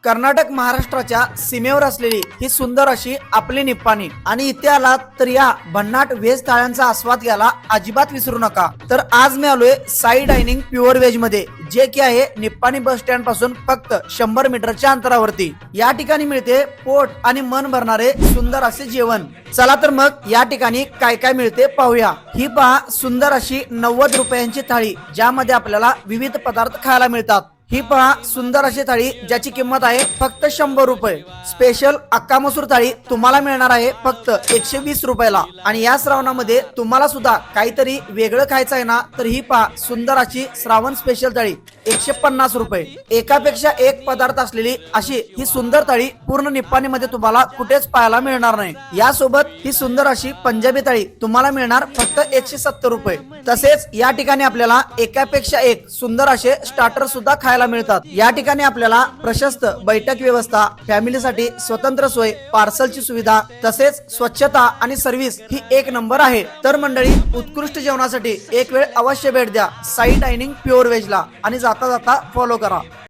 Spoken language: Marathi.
कर्नाटक महाराष्ट्राच्या सीमेवर असलेली ही सुंदर अशी आपली निप्पाणी आणि इथे आलात तर या भन्नाट व्हेज थाळ्यांचा आस्वाद घ्यायला अजिबात विसरू नका। तर आज मी आलोय साई डायनिंग प्युअर व्हेज मध्ये, जे की आहे निप्पाणी बस स्टँड पासून फक्त 100 मीटरच्या अंतरावरती। या ठिकाणी मिळते पोट आणि मन भरणारे सुंदर असे जेवण। चला तर मग या ठिकाणी काय काय मिळते पाहूया। ही पहा सुंदर अशी 90 रुपयांची थाळी, ज्यामध्ये आपल्याला विविध पदार्थ खायला मिळतात। ही पहा सुंदर अशी थाळी, ज्याची किंमत आहे फक्त 100 रुपये। स्पेशल अक्का मसूर थाळी तुम्हाला मिळणार आहे फक्त 120 रुपयाला। आणि या श्रावणामध्ये तुम्हाला सुद्धा काहीतरी वेगळं खायचं आहे ना, तर ही पहा सुंदर अशी श्रावण स्पेशल थाळी 150 रुपये। एकापेक्षा एक पदार्थ असलेली अशी ही सुंदर थाळी पूर्ण निप्पाणीमध्ये तुम्हाला कुठेच पाहायला मिळणार नाही। यासोबत ही सुंदर अशी पंजाबी थाळी तुम्हाला मिळणार फक्त 170 रुपये। तसेच या ठिकाणी आपल्याला एकापेक्षा एक सुंदर असे स्टार्टर सुद्धा खायला मिळतात। या ठिकाणी आपल्याला प्रशस्त बैठक व्यवस्था, फॅमिलीसाठी स्वतंत्र सोय, पार्सलची सुविधा, तसेच स्वच्छता आणि सर्व्हिस ही एक नंबर आहे। तर मंडळी, उत्कृष्ट जेवणासाठी एक वेळ अवश्य भेट द्या साई डायनिंग प्युअर व्हेजला आणि जाता जाता फॉलो करा।